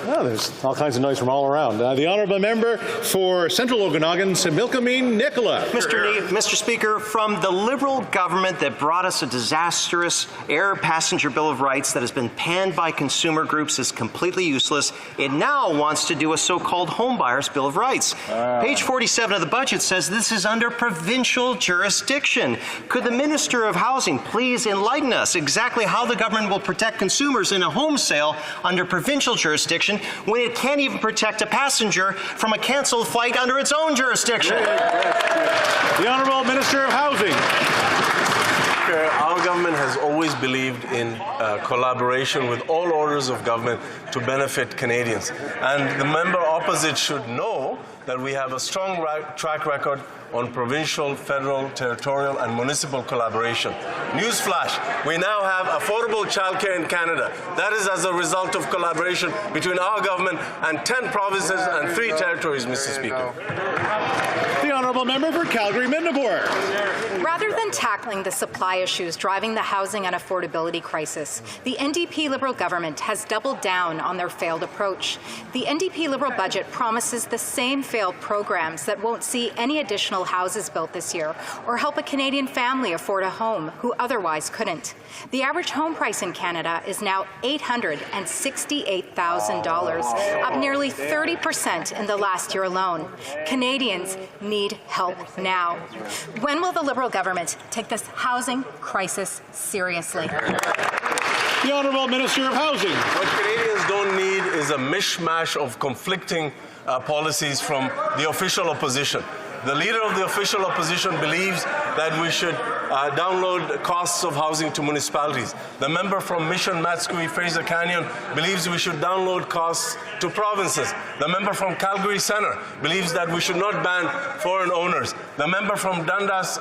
Well, there's all kinds of noise from all around. The honourable member for Central Okanagan, Similkameen Nicola. Mr. Speaker, from the Liberal government that brought us a disastrous air passenger bill of rights that has been panned by consumer groups as completely useless, it now wants to do a so-called homebuyers bill of rights. Page 47 of the budget says this is under provincial jurisdiction. Could the Minister of Housing please enlighten us exactly how the government will protect consumers in a home sale under provincial jurisdiction when it can't even protect a passenger from a cancelled flight under its own jurisdiction? The Honourable Minister of Housing. Our government has always believed in collaboration with all orders of government to benefit Canadians. And the member opposite should know that we have a strong track record on provincial, federal, territorial and municipal collaboration. Newsflash, we now have affordable childcare in Canada. That is as a result of collaboration between our government and 10 provinces and 3 territories, Mr. Speaker. The Honourable Member for Calgary-Midnapore. Rather than tackling the supply issues driving the housing and affordability crisis, the NDP Liberal government has doubled down on their failed approach. The NDP Liberal budget promises the same failed programs that won't see any additional houses built this year or help a Canadian family afford a home who otherwise couldn't. The average home price in Canada is now $868,000, up nearly 30% in the last year alone. Canadians need help now. When will the Liberal government take this housing crisis seriously? The Honourable Minister of Housing. What Canadians don't need is a mishmash of conflicting policies from the official opposition. The leader of the official opposition believes that we should download costs of housing to municipalities. The member from Mission Matsqui Fraser Canyon believes we should download costs to provinces. The member from Calgary Centre believes that we should not ban foreign owners. The member from Dundas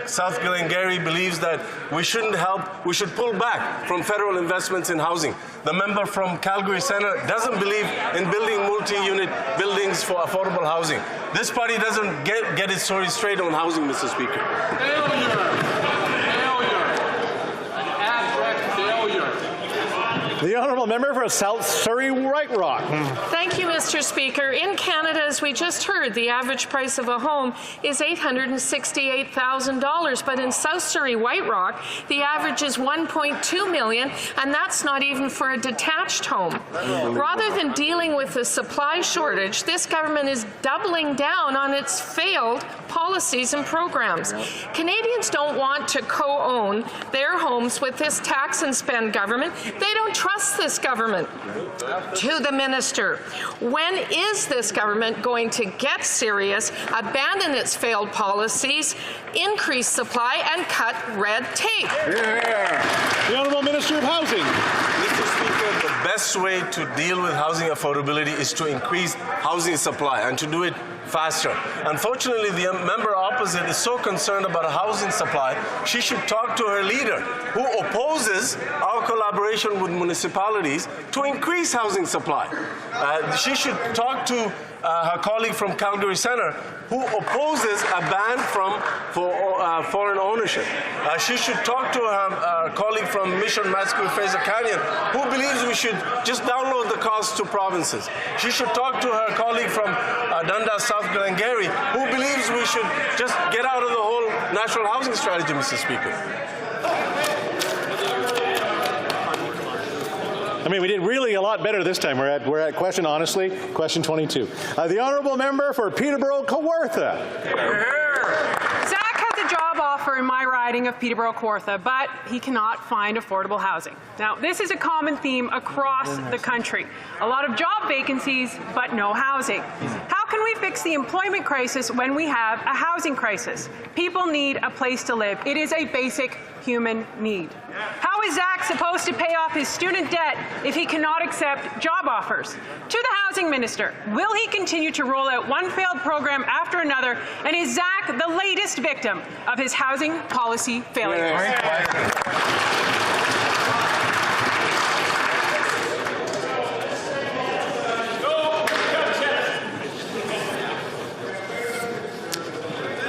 South Glengarry believes that we shouldn't help, we should pull back from federal investments in housing. The member from Calgary Centre doesn't believe in building multi-unit buildings for affordable housing. This party doesn't get its story straight on housing, Mr. Speaker. The Honourable Member for South Surrey White Rock. Thank you, Mr. Speaker. In Canada, as we just heard, the average price of a home is $868,000, but in South Surrey White Rock, the average is $1.2 million, and that's not even for a detached home. Rather than dealing with the supply shortage, this government is doubling down on its failed policies and programs. Canadians don't want to co-own their homes with this tax and spend government. They don't trust this government. To the minister, when is this government going to get serious, abandon its failed policies, increase supply and cut red tape? The Honourable Minister of Housing. Mr. Speaker, the best way to deal with housing affordability is to increase housing supply and to do it faster. Unfortunately, the member opposite is so concerned about housing supply, she should talk to her leader, who opposes our collaboration with municipalities to increase housing supply. She should talk to her colleague from Calgary Centre, who opposes a ban for foreign ownership. She should talk to her colleague from Mission Matsqui Fraser Canyon, who believes we should just download the costs to provinces. She should talk to her colleague from Dundas South Glengarry, who believes we should just get out of the whole national housing strategy, Mr. Speaker. I mean, we did really a lot better this time. We're at question, honestly, question 22. The Honourable Member for Peterborough-Kawartha. Zach has a job offer in my riding of Peterborough-Kawartha, but he cannot find affordable housing. Now, this is a common theme across the country. A lot of job vacancies, but no housing. How can we fix the employment crisis when we have a housing crisis? People need a place to live. It is a basic human need. How is Zach supposed to pay off his student debt if he cannot accept job offers? To the housing minister, will he continue to roll out one failed program after another? And is Zach the latest victim of his housing policy failures?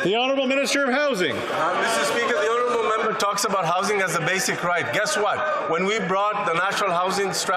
The Honourable Minister of Housing. Mr. Speaker, the honourable member talks about housing as a basic right. Guess what? When we brought the National Housing Strategy